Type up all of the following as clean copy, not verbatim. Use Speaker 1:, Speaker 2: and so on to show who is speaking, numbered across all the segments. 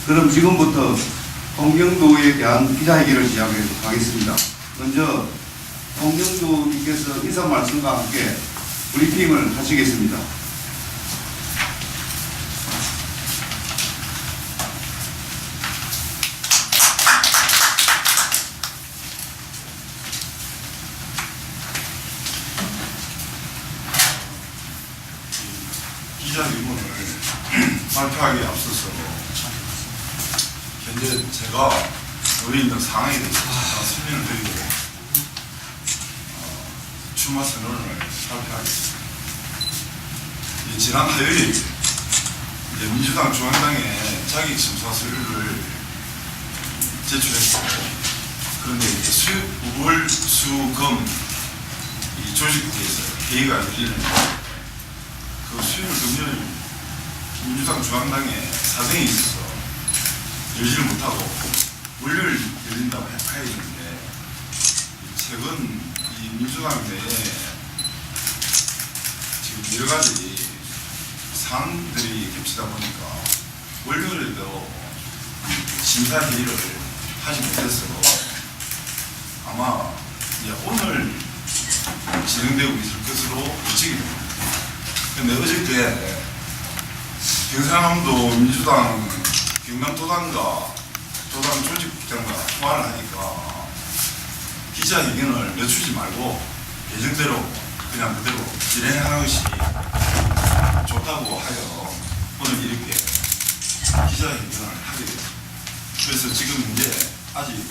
Speaker 1: 그럼 지금부터 홍영도에 대한 기자회견을 시작하겠습니다. 먼저 홍영도님께서 인사 말씀과 함께 브리핑을 하시겠습니다.
Speaker 2: 기자회견을 발표하기에 앞서서 현재 제가 놓여 있는 상황에 대해서 설명을 드리고 출마 선언을 발표하겠습니다. 지난 화요일 민주당 중앙당에 자격심사 서류를 제출했고, 그런데 월, 수, 금 이 조직부에서 회의가 열리는데 그 수요일 금요일 민주당 중앙당에 사정이 있어서 열지를 못하고 월요일 열린다고 해야겠는데, 최근 이 민주당 내에 지금 여러 가지 사안들이 겹치다 보니까 월요일에도 심사 회의를 하지 못해서 아마 이제 오늘 진행되고 있을 것으로 예측이 됩니다. 근데 어저께 경상남도 민주당 경남도당과 도당 조직국장과 통화를 하니까 기자회견을 늦추지 말고 예정대로 그냥 그대로 진행하는 것이 좋다고 하여 오늘 이렇게 기자회견을 하게 됐습니다. 그래서 지금 이제 아직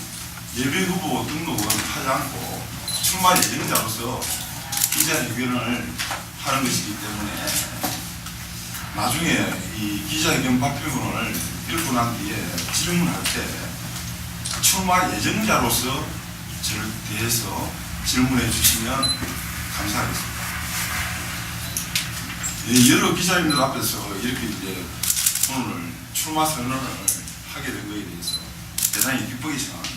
Speaker 2: 예비후보 등록은 하지 않고 출마 예정자로서 기자회견을 하는 것이기 때문에 나중에 이 기자회견 발표문을 읽고 난 뒤에 질문할 때 출마 예정자로서 저를 대해서 질문해 주시면 감사하겠습니다. 여러 기자님들 앞에서 이렇게 이제 오늘 출마 선언을 하게 된 것에 대해서 대단히 기쁘게 생각합니다.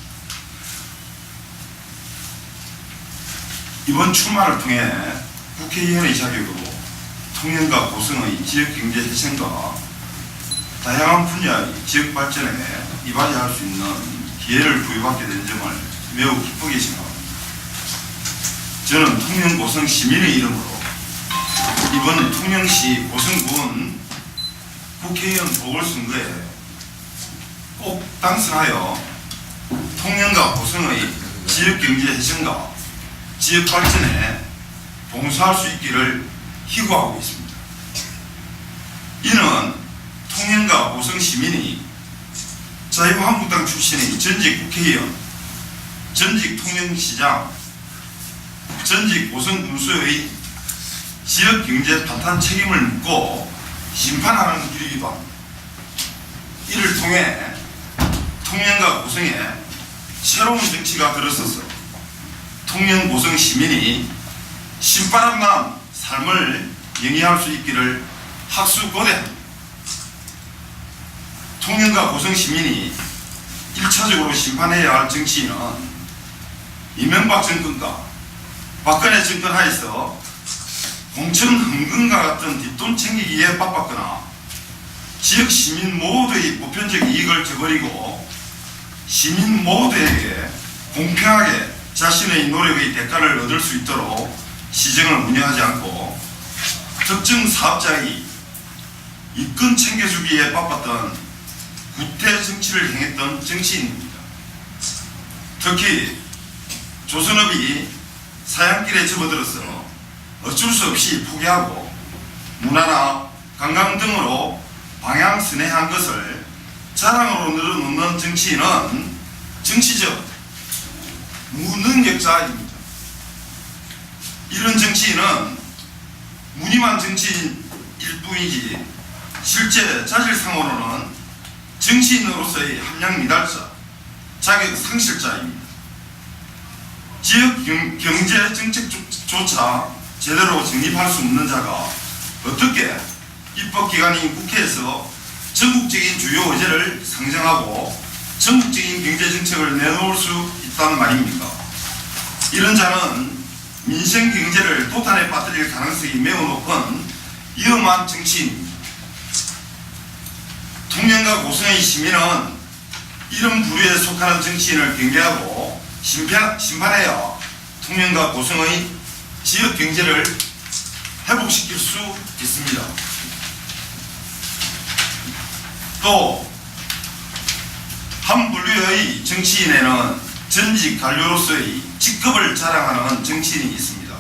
Speaker 2: 이번 출마를 통해 국회의원의 자격으로 통영과 고성의 지역경제 혁신과 다양한 분야의 지역 발전에 이바지할 수 있는 기회를 부여받게 된 점을 매우 기쁘게 생각합니다. 저는 통영 고성 시민의 이름으로 이번 통영시 고성군 국회의원 보궐선거에 꼭 당선하여 통영과 고성의 지역경제 혁신과 지역 발전에 봉사할 수 있기를 희구하고 있습니다. 이는 통영과 고성 시민이 자유한국당 출신의 전직 국회의원, 전직 통영시장, 전직 고성군수의 지역경제 파탄 책임을 묻고 심판하는 길이기도 합니다. 이를 통해 통영과 고성에 새로운 정치가 들어서서 통영 고성 시민이 신바람난 삶을 영위할 수 있기를 학수고대합니다. 통영과 고성 시민이 1차적으로 심판해야 할 정치인은 이명박 정권과 박근혜 정권 하에서 공천 흥근과 같은 뒷돈 챙기기에 바빴거나 지역 시민 모두의 보편적 이익을 저버리고 시민 모두에게 공평하게 자신의 노력의 대가를 얻을 수 있도록 시정을 운영하지 않고 특정 사업자의 이권 챙겨주기에 바빴던 구태 정치를 행했던 정치인입니다. 특히 조선업이 사양길에 접어들어서 어쩔 수 없이 포기하고 문화나 관광 등으로 방향 선회한 것을 자랑으로 늘어놓는 정치인은 정치적 무능력자입니다. 이런 정치인은 무늬만 정치인일 뿐이지 실제 자질상으로는 정치인으로서의 함량 미달자, 자격 상실자입니다. 지역 경제 정책조차 제대로 정립할 수 없는 자가 어떻게 입법기관인 국회에서 전국적인 주요 의제를 상정하고 전국적인 경제정책을 내놓을 수 있다는 말입니까? 이런 자는 민생 경제를 도탄에 빠뜨릴 가능성이 매우 높은 위험한 정치인입니다. 통영과 고성의 시민은 이런 부류에 속하는 정치인을 경계하고 심판하여 통영과 고성의 지역 경제를 회복시킬 수 있습니다. 또 한 분류의 정치인에는 전직 관료로서의 직급을 자랑하는 정치인이 있습니다.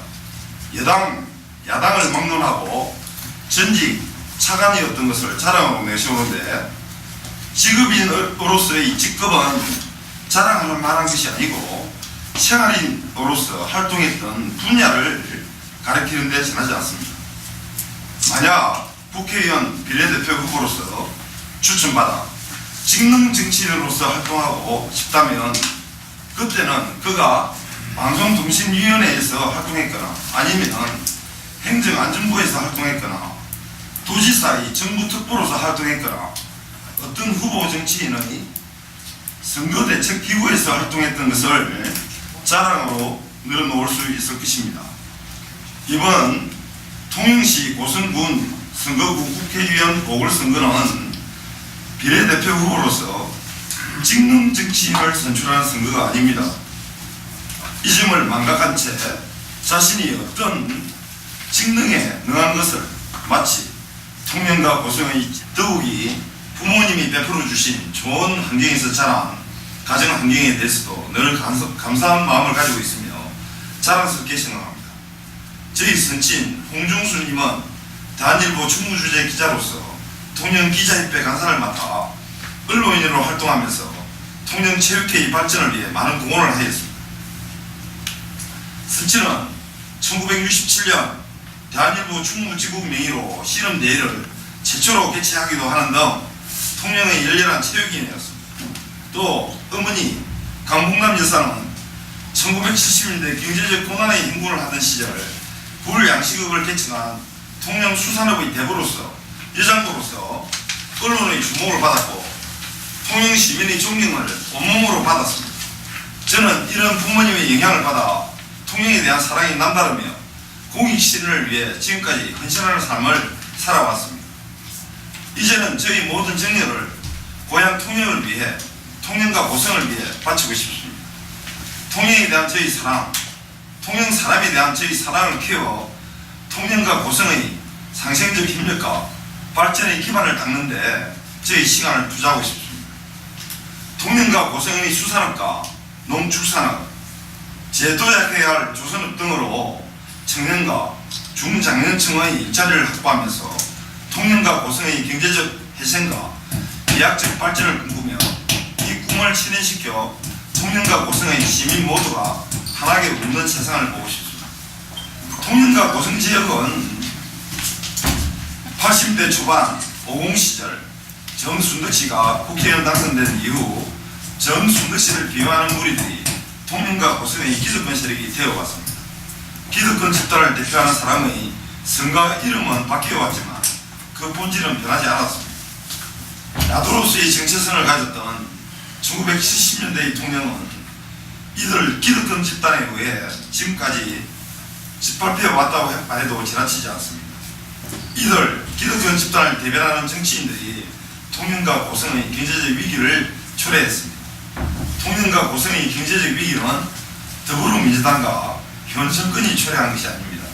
Speaker 2: 야당을 막론하고 전직 차관이었던 것을 자랑하고 내세우는데, 직업인으로서의 직급은 자랑할 만한 것이 아니고 생활인으로서 활동했던 분야를 가리키는 데 지나지 않습니다. 만약 국회의원 비례대표 후보로서 추천받아 직능 정치인으로서 활동하고 싶다면 그때는 그가 방송통신위원회에서 활동했거나 아니면 행정안전부에서 활동했거나 도지사의 정부특보로서 활동했거나 어떤 후보 정치인의 선거대책기구에서 활동했던 것을 자랑으로 늘어놓을 수 있을 것입니다. 이번 통영시 고성군 선거구 국회의원 보궐선거는 비례대표 후보로서 직능 정치인을 선출하는 선거가 아닙니다. 이 점을 망각한 채 자신이 어떤 직능에 능한 것을 마치 통영과 고성의 더욱이 부모님이 베풀어 주신 좋은 환경에서 자란 가정 환경에 대해서도 늘 감사한 마음을 가지고 있으며 자랑스럽게 생각합니다. 저희 선친 홍중수님은 대한일보 충무주재 기자로서 통영 기자협회 간사를 맡아 언론인으로 활동하면서 통영 체육회의 발전을 위해 많은 공헌을 하였습니다. 선친은 1967년 대한일보 충무지국 명의로 실험대회를 최초로 개최하기도 하는 등 통영의 열렬한 체육인이었습니다. 또 어머니 강봉남 여사는 1970년대 경제적 고난의 행군을 하던 시절 불양식업을 개척한 통영 수산업의 대부로서 여장부로서 언론의 주목을 받았고 통영 시민의 존경을 온몸으로 받았습니다. 저는 이런 부모님의 영향을 받아 통영에 대한 사랑이 남다르며 공익실현을 위해 지금까지 헌신하는 삶을 살아왔습니다. 이제는 저희 모든 정열을 고향 통영을 위해, 통영과 고성을 위해 바치고 싶습니다. 통영에 대한 저희 사랑, 통영 사람에 대한 저희 사랑을 키워 통영과 고성의 상생적 협력과 발전의 기반을 닦는데 저희 시간을 투자하고 싶습니다. 통영과 고성의 수산업과 농축산업, 재도약해야 할 조선업 등으로 청년과 중장년층의 일자리를 확보하면서 통영과 고성의 경제적 회생과 비약적 발전을 꿈꾸며 이 꿈을 실현시켜 통영과 고성의 시민 모두가 환하게 웃는 세상을 보고 싶습니다. 통영과 고성 지역은 80대 초반 50 시절 정순덕 씨가 국회의원 당선된 이후 정순덕 씨를 비호하는 무리들이 통영과 고성의 기득권 세력이 되어왔습니다. 기득권 집단을 대표하는 사람의 성과 이름은 바뀌어왔지만 그 본질은 변하지 않았습니다. 야도로서의 정체성을 가졌던 1970년대의 통영은 이들 기득권 집단에 의해 지금까지 짓밟혀 왔다고 해도 지나치지 않습니다. 이들 기득권 집단을 대변하는 정치인들이 통영과 고성의 경제적 위기를 초래했습니다. 통영과 고성의 경제적 위기는 더불어민주당과 현 정권이 초래한 것이 아닙니다.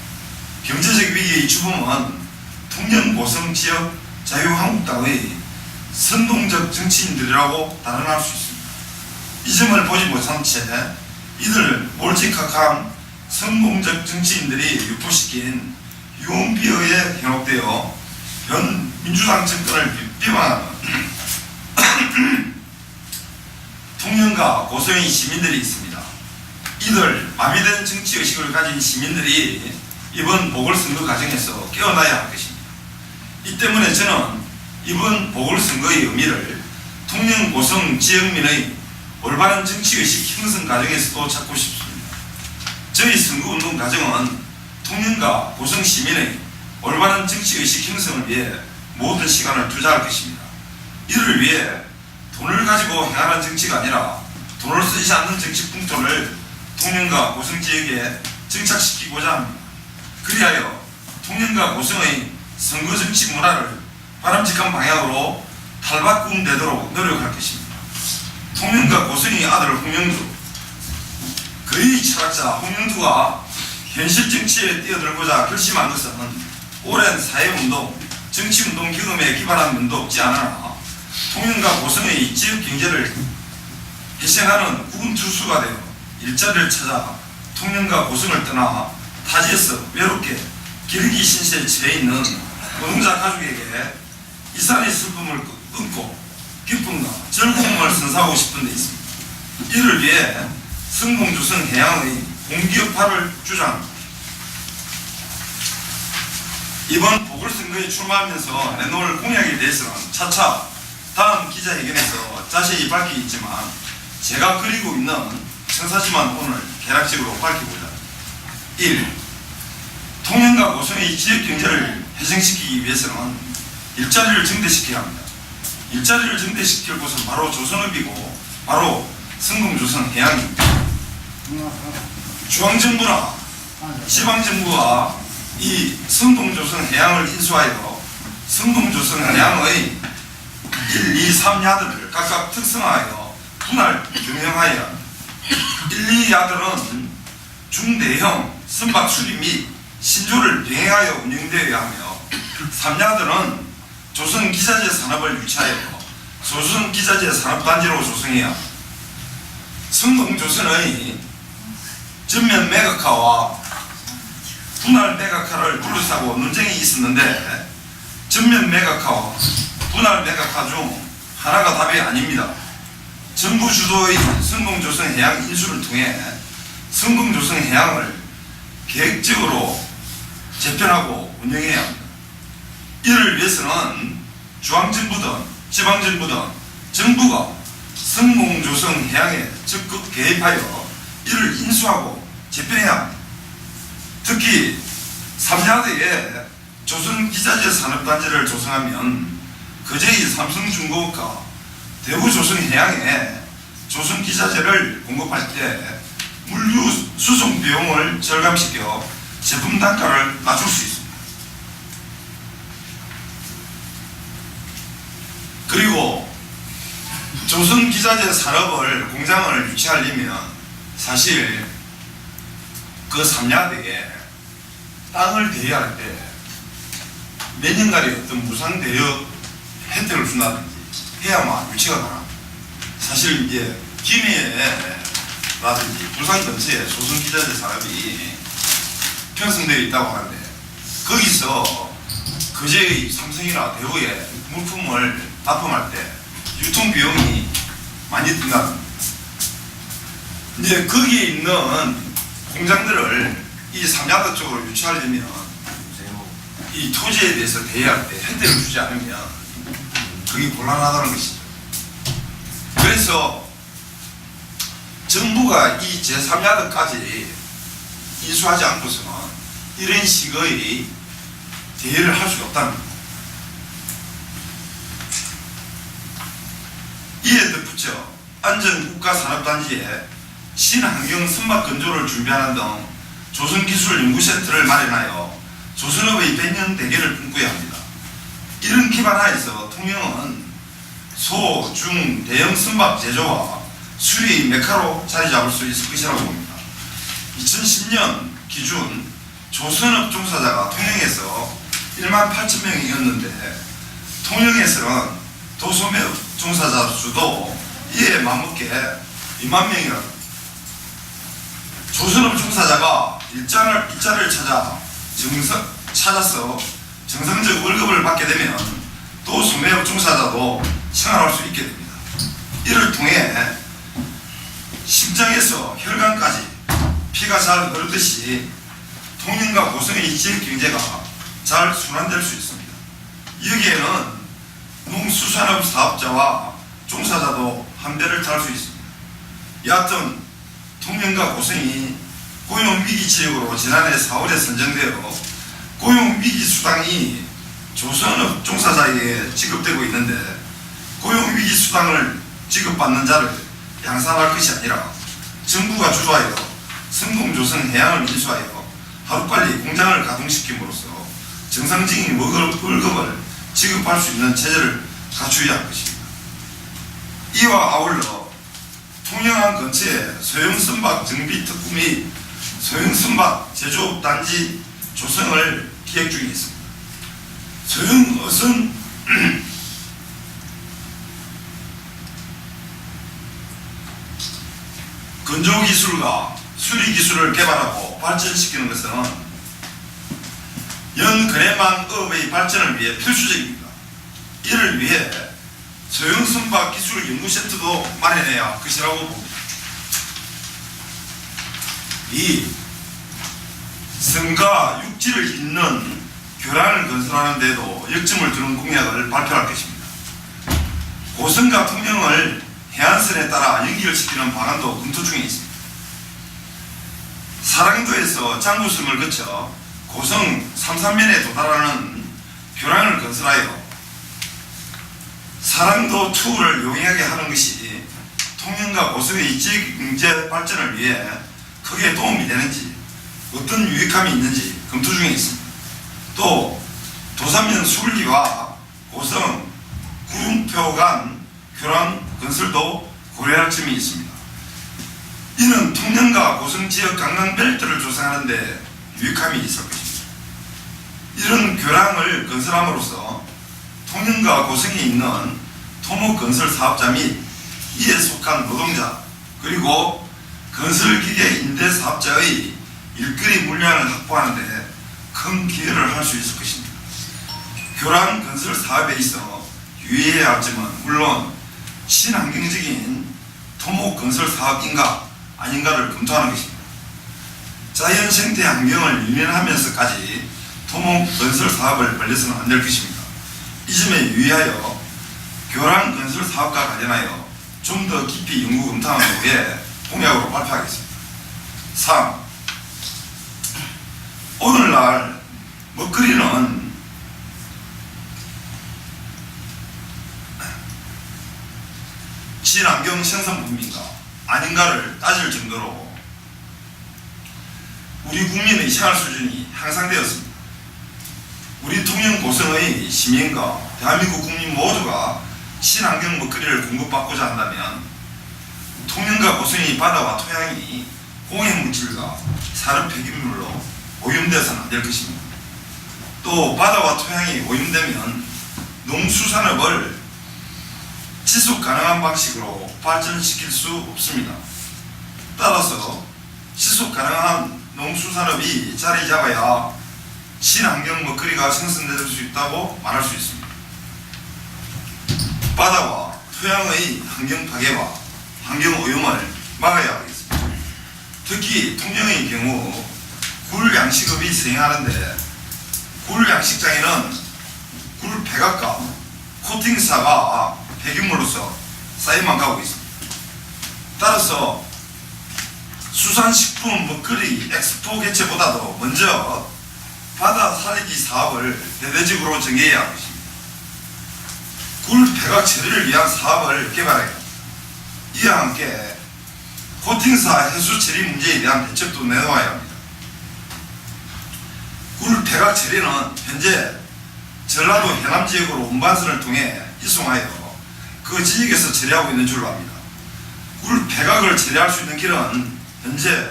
Speaker 2: 경제적 위기의 주범은 통영 고성 지역 자유한국당의 선동적 정치인들이라고 단언할 수 있습니다. 이 점을 보지 못한 채 이들 몰직학한 선동적 정치인들이 유포시킨 유언비어에 현혹되어 현 민주당 정권을 비방하는 통영과 고성의 시민들이 있습니다. 이들 마비된 정치의식을 가진 시민들이 이번 보궐선거 과정에서 깨어나야 할 것입니다. 이 때문에 저는 이번 보궐선거의 의미를 통영 고성 지역민의 올바른 정치의식 형성 과정에서도 찾고 싶습니다. 저희 선거운동 과정은 통영과 고성 시민의 올바른 정치의식 형성을 위해 모든 시간을 투자할 것입니다. 이를 위해 돈을 가지고 행하는 정치가 아니라 돈을 쓰지 않는 정치 풍토를 통영과 고성 지역에 정착시키고자 합니다. 그리하여 통영과 고성의 선거 정치 문화를 바람직한 방향으로 탈바꿈되도록 노력할 것입니다. 통영과 고성의 아들 홍영두, 거의 철학자 홍영두가 현실 정치에 뛰어들고자 결심한 것은 오랜 사회운동, 정치운동 경험에 기반한 면도 없지 않으나 통영과 고성의 지역 경제를 희생하는 국군 투수가 되어 일자리를 찾아 통영과 고성을 떠나 타지에서 외롭게 기러기 신세에 처해 있는 노동자 가족에게 이산의 슬픔을 끊고 기쁨과 즐거움을 선사하고 싶은 데 있습니다. 이를 위해 성공조선 해양의 공기업화를 주장합니다. 이번 보궐선거에 출마하면서 내놓을 공약에 대해서는 차차 다음 기자회견에서 자세히 밝히겠지만 제가 그리고 있는 청사지만 오늘 개략적으로 밝히고자 합니다. 1. 통영과 고성의 지역경제를 회생시키기 위해서는 일자리를 증대시켜야 합니다. 일자리를 증대시킬 곳은 바로 조선업이고 바로 성공조선해양입니다. 중앙정부나 지방정부와 이 성동조선해양을 인수하여 성동조선해양의 1, 2, 3야들을 각각 특성화하여 분할 경영하여 1, 2야들은 중대형 선박 수리 및 신조를 병행하여 운영되어야 하며 3야들은 조선기자재 산업을 유치하여 조선기자재 산업단지로 조성해야 합니다. 성동조선의 전면 매각화와 분할 매각화를 둘러싸고 논쟁이 있었는데 전면 매각화와 분할 매각화 중 하나가 답이 아닙니다. 정부 주도의 성공조선해양 인수를 통해 성공조선해양을 계획적으로 재편하고 운영해야 합니다. 이를 위해서는 중앙정부든 지방정부든 정부가 성공조선해양에 적극 개입하여 이를 인수하고 재편해야 합니다. 특히 3야대에 조선기자재 산업단지를 조성하면 거제의 삼성중공업과 대구조선해양에 조선기자재를 공급할 때 물류 수송 비용을 절감시켜 제품 단가를 낮출 수 있습니다. 그리고 조선기자재 산업을 공장을 유치하려면 사실 그 3야대에 땅을 대여할 때 몇 년간의 어떤 무상 대여 혜택을 준다든지 해야만 유치가 가능합니다. 사실 이제 김해라든지 부산 근처에 조선기자재 산업이 편성되어 있다고 하는데 거기서 거제의 삼성이나 대우에 물품을 납품할 때 유통비용이 많이 든다. 이제 거기에 있는 공장들을 이 3야대 쪽으로 유치하려면 이 토지에 대해서 대여할 때 혜택을 주지 않으면 그게 곤란하다는 것이죠. 그래서 정부가 이 제3야대까지 인수하지 않고서는 이런 식의 대여를 할 수가 없다는 겁니다. 이에 덧붙여 안전국가산업단지에 신환경 선박 건조를 준비하는 등 조선기술연구센터를 마련하여 조선업의 100년 대계를 꿈꾸어야 합니다. 이런 기반 하에서 통영은 소, 중, 대형 선박 제조와 수리의 메카로 자리 잡을 수 있을 것이라고 봅니다. 2010년 기준 조선업 종사자가 통영에서 18,000명이었는데 통영에서는 도소매업 종사자 수도 이에 맞먹게 2만 명이라고. 조선업 종사자가 일자를 찾아서 정상적 월급을 받게 되면 또 소매업 종사자도 생활할 수 있게 됩니다. 이를 통해 심장에서 혈관까지 피가 잘 흐르듯이 통영과 고성의 지역 경제가 잘 순환될 수 있습니다. 여기에는 농수산업 사업자와 종사자도 한 배를 탈 수 있습니다. 여하튼 통영과 고성이 고용위기 지역으로 지난해 4월에 선정되어 고용위기 수당이 조선업 종사자에게 지급되고 있는데 고용위기 수당을 지급받는 자를 양산할 것이 아니라 정부가 주도하여 성공조선해양을 인수하여 하루빨리 공장을 가동시킴으로써 정상적인 월급을 지급할 수 있는 체제를 갖추어야 할 것입니다. 이와 아울러 통영항 근처에 소형 선박 정비 특구 및 소형 선박 제조업 단지 조성을 기획 중에 있습니다. 소형 어선 건조 기술과 수리 기술을 개발하고 발전시키는 것은 연근해망 업의 발전을 위해 필수적입니다. 이를 위해 소형 선박 기술 연구센터도 마련해야 할 것이라고 봅니다. 2. 성과 육지를 잇는 교란을 건설하는 데도 역점을 두는 공약을 발표할 것입니다. 고성과 통영을 해안선에 따라 연결시키는 방안도 검토 중에 있습니다. 사랑도에서 장구성을 거쳐 고성 삼산면에 도달하는 교란을 건설하여 사랑도 2를 용이하게 하는 것이 통영과 고성의 지역경제 발전을 위해 크게 도움이 되는지 어떤 유익함이 있는지 검토 중에 있습니다. 또 도산면 수굴리와 고성 구름표 간 교란 건설도 고려할 점이 있습니다. 이는 통영과 고성 지역 관광벨트를 조성하는 데 유익함이 있을 것입니다. 이런 교량을 건설함으로써 통영과 고성에 있는 토목 건설 사업자 및 이에 속한 노동자 그리고 건설기계 임대 사업자의 일거리 물량을 확보하는 데 큰 기여를 할 수 있을 것입니다. 교량 건설 사업에 있어 유의해야 할 점은 물론 친환경적인 토목 건설 사업인가 아닌가를 검토하는 것입니다. 자연 생태 환경을 유연하면서까지 토목 건설 사업을 벌려서는 안 될 것입니다. 이 점에 유의하여 교량 건설 사업과 관련하여 좀 더 깊이 연구 검토하는 후에 공약으로 발표하겠습니다. 3. 오늘날 먹거리는 친환경 생산품인가 아닌가를 따질 정도로 우리 국민의 생활 수준이 향상되었습니다. 우리 통영 고성의 시민과 대한민국 국민 모두가 친환경 먹거리를 공급받고자 한다면 통영과 고성의 바다와 토양이 공해물질과 산업 폐기물로 오염되어서는 안 될 것입니다. 또 바다와 토양이 오염되면 농수산업을 지속 가능한 방식으로 발전시킬 수 없습니다. 따라서 지속 가능한 농수산업이 자리 잡아야 친환경 먹거리가 생산될 수 있다고 말할 수 있습니다. 바다와 토양의 환경 파괴와 환경 오염을 막아야 하겠습니다. 특히 통영의 경우 굴 양식업이 생행하는데 굴 양식장에는 굴 백악과 코팅사가 폐기물로서 쌓여만 가고 있습니다. 따라서 수산식품 먹거리 엑스포 개최보다도 먼저 바다 살리기 사업을 대대적으로 정해야 할 것입니다. 굴 백악 처리를 위한 사업을 개발해야 합니다. 이와 함께 코팅사 해수 처리 문제에 대한 대책도 내놓아야 합니다. 굴 백악 처리는 현재 전라도 해남 지역으로 운반선을 통해 이송하여 그 지역에서 처리하고 있는 줄로 압니다. 굴 백악을 처리할 수 있는 길은 현재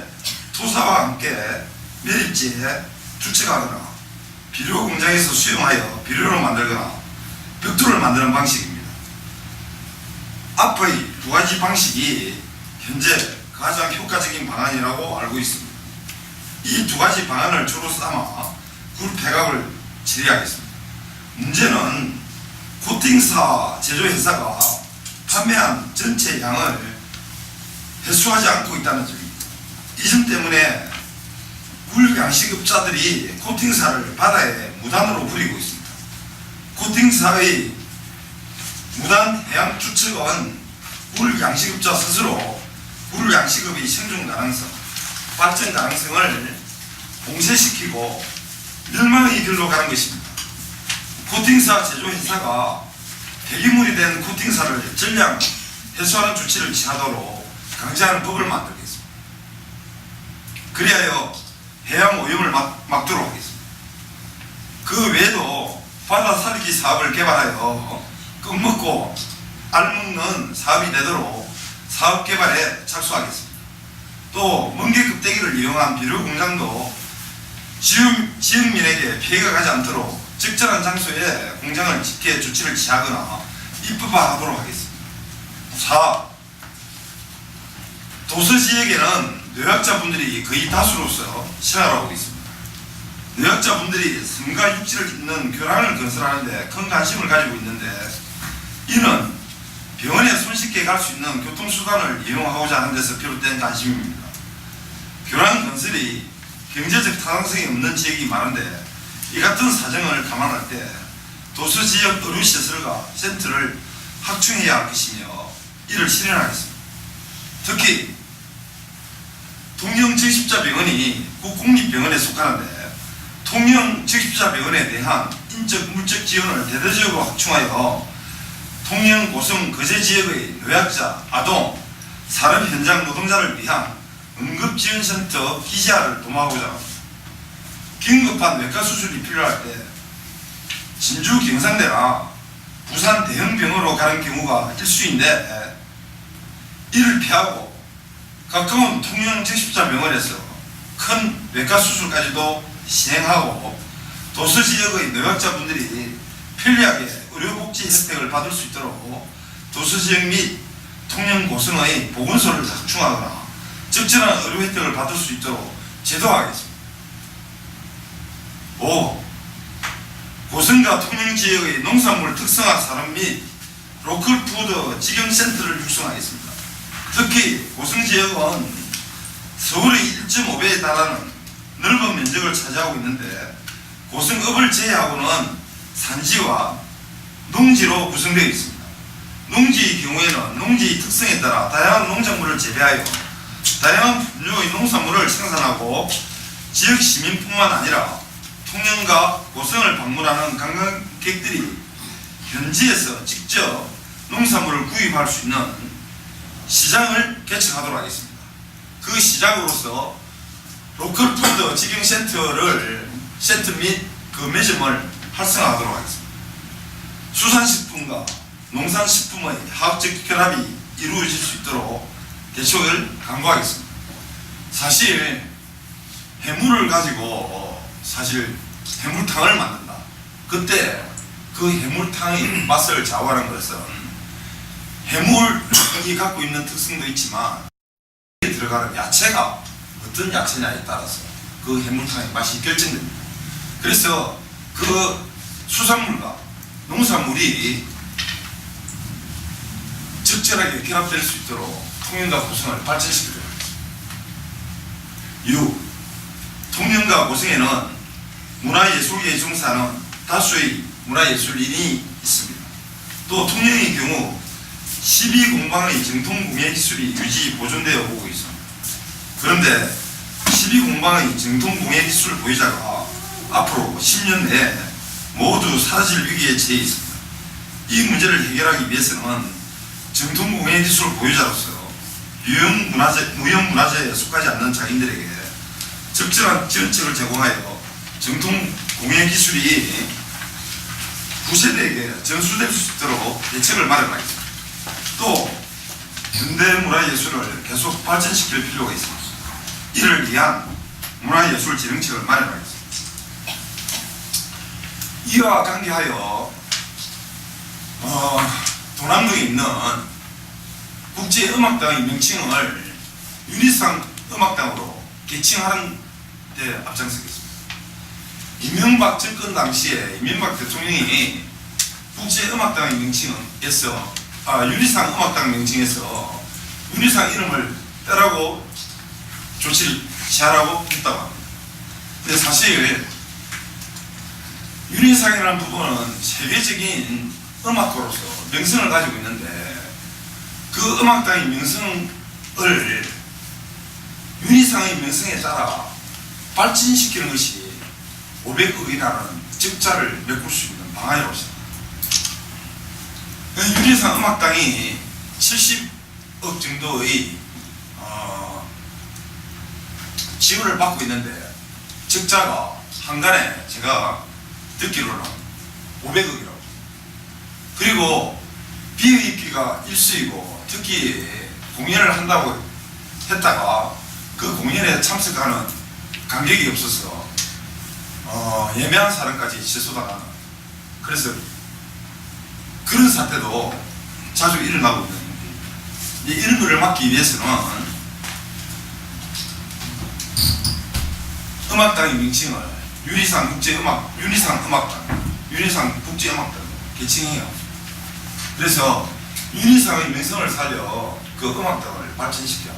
Speaker 2: 토사와 함께 매립지에 투척하거나 비료 공장에서 수용하여 비료를 만들거나 벽돌을 만드는 방식입니다. 앞의 두 가지 방식이 현재 가장 효과적인 방안이라고 알고 있습니다. 이 두 가지 방안을 주로 삼아 굴 백악을 처리하겠습니다. 문제는 코팅사 제조회사가 판매한 전체 양을 회수하지 않고 있다는 점입니다. 이 점 때문에 굴 양식업자들이 코팅사를 바다에 무단으로 버리고 있습니다. 코팅사의 무단 해양 추측은 굴 양식업자 스스로 굴 양식업의 생존 가능성, 발전 가능성을 봉쇄시키고 멸망의 길로 가는 것입니다. 코팅사 제조회사가 폐기물이 된 코팅사를 전량 회수하는 조치를 취하도록 강제하는 법을 만들겠습니다. 그리하여 해양 오염을 막도록 하겠습니다. 그 외에도 바다 살리기 사업을 개발하여 껌먹고 알먹는 사업이 되도록 사업 개발에 착수하겠습니다. 또 멍게 껍데기를 이용한 비료 공장도 지역민에게 피해가 가지 않도록 적절한 장소에 공장을 짓게 조치를 취하거나 입법화하도록 하겠습니다. 4. 도서지역에는 노약자분들이 거의 다수로서 생활하고 있습니다. 노약자분들이 섬과 육지를 잇는 교량을 건설하는데 큰 관심을 가지고 있는데, 이는 병원에 손쉽게 갈 수 있는 교통수단을 이용하고자 하는 데서 비롯된 관심입니다. 교량 건설이 경제적 타당성이 없는 지역이 많은데, 이 같은 사정을 감안할 때 도서지역 의료시설과 센터를 확충해야 할 것이며 이를 실현하겠습니다. 특히 통영적십자병원이 국공립병원에 속하는데, 통영적십자병원에 대한 인적 물적 지원을 대대적으로 확충하여 통영 고성 거제 지역의 노약자, 아동, 산업 현장 노동자를 위한 응급지원센터 기지화를 도모하고자 합니다. 긴급한 외과 수술이 필요할 때 진주 경상대나 부산 대형병원으로 가는 경우가 일수인데, 이를 피하고 가까운 통영 적십자병원에서 큰 외과 수술까지도 시행하고 도서지역의 노약자분들이 편리하게 의료복지 혜택을 받을 수 있도록 도서지역 및 통영 고성의 보건소를 확충하거나 적절한 의료 혜택을 받을 수 있도록 제도화하겠습니다. 5. 고성과 통영지역의 농산물 특성화 산업 및 로컬푸드 직영센터를 육성하겠습니다. 특히 고성지역은 서울의 1.5배에 달하는 넓은 면적을 차지하고 있는데, 고성읍을 제외하고는 산지와 농지로 구성되어 있습니다. 농지의 경우에는 농지의 특성에 따라 다양한 농작물을 재배하여 다양한 분류의 농산물을 생산하고, 지역 시민뿐만 아니라 통영과 고성을 방문하는 관광객들이 현지에서 직접 농산물을 구입할 수 있는 시장을 개척하도록 하겠습니다. 그 시장으로서 로컬푸드 직영센터 및 그 매점을 활성화하도록 하겠습니다. 수산식품과 농산식품의 화학적 결합이 이루어질 수 있도록 대책을 강구하겠습니다. 사실 해물을 가지고 해물탕을 만든다. 그때 그 해물탕의 맛을 좌우하는 것은 해물이 갖고 있는 특성도 있지만 들어가는 야채가 어떤 야채냐에 따라서 그 해물탕의 맛이 결정됩니다. 그래서 그 수산물과 농산물이 적절하게 결합될 수 있도록 통영과 고성을 발전시키도록 하겠습니다. 6. 통영과 고성에는 문화예술계에 종사하는 다수의 문화예술인이 있습니다. 또 통영의 경우 12공방의 정통공예기술이 유지 보존되어 오고 있습니다. 그런데 12공방의 정통공예기술 보유자가 앞으로 10년 내에 모두 사라질 위기에 처해 있습니다. 이 문제를 해결하기 위해서는 정통공예기술 보유자로서 무형문화재에 속하지 않는 장인들에게 적절한 지원책을 제공하여 정통공예기술이 9세대에게 전수될 수 있도록 대책을 마련하겠습니다. 또 현대문화예술을 계속 발전시킬 필요가 있습니다. 이를 위한 문화예술진흥책을 마련하겠습니다. 이와 관계하여 도남동에 있는 국제음악당의 명칭을 유니상 음악당으로 개칭하는 데 앞장서겠습니다. 이명박 정권 당시에 이명박 대통령이 국제음악당의 명칭에서 유니상 음악당 명칭에서 유니상 이름을 떼라고 조치를 취하라고 했다고 합니다. 근데 사실 유니상이라는 부분은 세계적인 음악가로서 명성을 가지고 있는데, 그 음악당의 명성을 유니상의 명성에 따라 발전시키는 것이 500억이라는 적자를 메꿀 수 있는 방안이라고 생각합니다. 유니상 음악당이 70억 정도의 지원을 받고 있는데, 적자가 한간에 제가 듣기로는 500억이라고. 그리고 비의기가 일수이고 특히 공연을 한다고 했다가 그 공연에 참석하는 관객이 없어서 예매한 사람까지 실소당하는, 그래서 그런 사태도 자주 일어나고 있는, 이런 것을 막기 위해서는 음악당의 명칭을 윤희상 국제음악당, 윤희상 국제음악당 개칭해요. 그래서 윤희상의 명성을 살려 그 음악당을 발전시켜.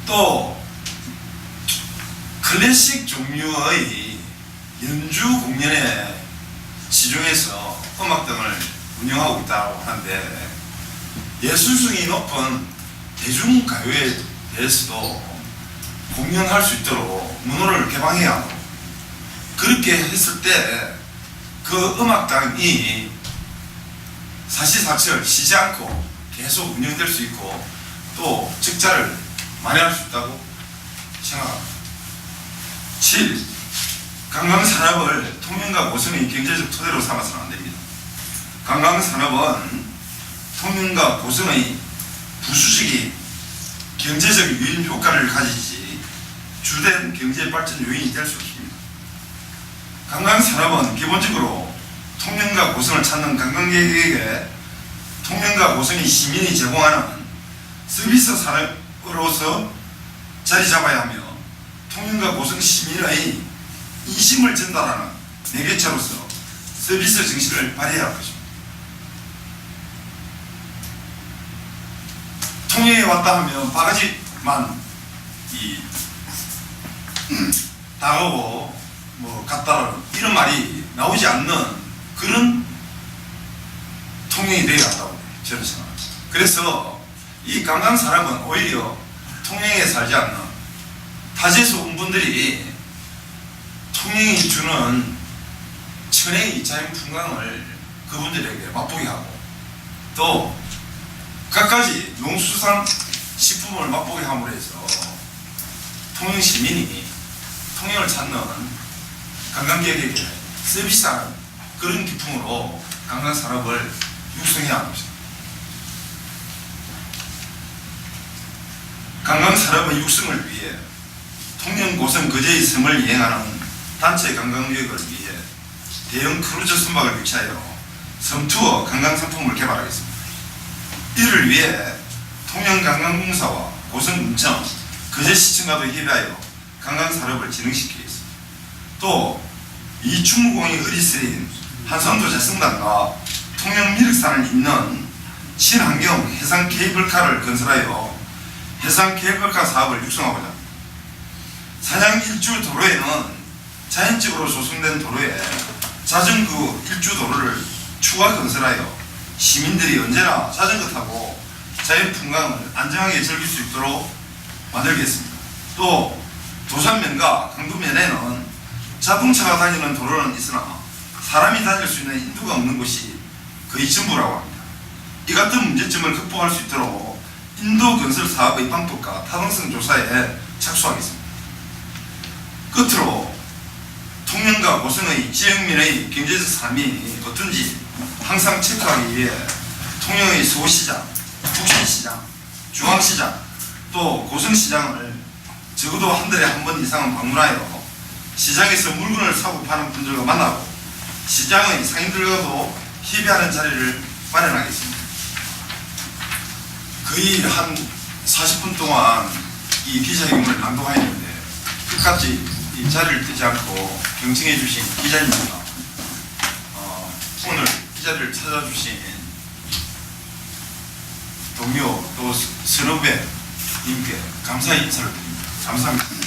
Speaker 2: 또 클래식 종류의 연주 공연에 시중에서 음악당을 운영하고 있다고 하는데, 예술성이 높은 대중가요에 대해서도 공연할 수 있도록 문호를 개방해야 하고, 그렇게 했을 때 그 음악당이 사시사철 쉬지 않고 계속 운영될 수 있고 또 적자를 만회할 수 있다고 생각합니다. 7. 관광산업을 통영과 고성의 경제적 토대로 삼아서는 안 됩니다. 관광산업은 통영과 고성의 부수적인 경제적 유인 효과를 가지지 주된 경제 발전 요인이 될 수 없습니다. 관광산업은 기본적으로 통영과 고성을 찾는 관광객에게 통영과 고성의 시민이 제공하는 서비스 산업으로서 자리 잡아야 하며, 통영과 고성 시민의 인심을 전달하는 매개체로서 서비스 정신을 발휘해야 할 것입니다. 통영에 왔다 하면 바가지만 다가오고 갔다라는 이런 말이 나오지 않는 그런 통영이 되어야 한다고 저는 생각합니다. 그래서 이 관광 사람은 오히려 통영에 살지 않는 타지에서 온 분들이 통영이 주는 천혜의 자연 풍광을 그분들에게 맛보게 하고, 또 갖가지 농수산 식품을 맛보게 함으로 해서 통영 시민이 통영을 찾는 관광객에게 서비스하는 그런 기품으로 관광산업을 육성해야 하는 것입니다. 관광산업의 육성을 위해 통영 고성 거제의 섬을 이행하는 단체 관광객을 위해 대형 크루즈 선박을 유치하여 섬투어 관광상품을 개발하겠습니다. 이를 위해 통영관광공사와 고성군청, 거제시청과도 협의하여 관광산업을 진흥시키겠습니다. 또 이충무공이 어리스린 한산도 재성단과 통영미륵산을 잇는 친환경 해상 케이블카를 건설하여 해상 케이블카 사업을 육성하고자 합니다. 산양 일주 도로에는 자연적으로 조성된 도로에 자전거 일주 도로를 추가 건설하여 시민들이 언제나 자전거 타고 자연 풍광을 안전하게 즐길 수 있도록 만들겠습니다. 또 도산면과 강도면에는 자동차가 다니는 도로는 있으나 사람이 다닐 수 있는 인도가 없는 곳이 거의 전부라고 합니다. 이 같은 문제점을 극복할 수 있도록 인도 건설 사업의 방법과 타당성 조사에 착수하겠습니다. 끝으로 통영과 고성의 지역민의 경제적 삶이 어떤지 항상 체크하기 위해 통영의 서울시장, 북신시장, 중앙시장, 또 고성시장을 적어도 한 달에 한 번 이상은 방문하여 시장에서 물건을 사고 파는 분들과 만나고 시장의 상인들과도 협의하는 자리를 마련하겠습니다. 거의 한 40분 동안 이 기자회견을 낭독하였는데 끝까지 이 자리를 뜨지 않고 경청해 주신 기자님과 오늘 기자를 찾아주신 동료 또 선후배님께 감사의 인사를 드립니다. 감사합니다.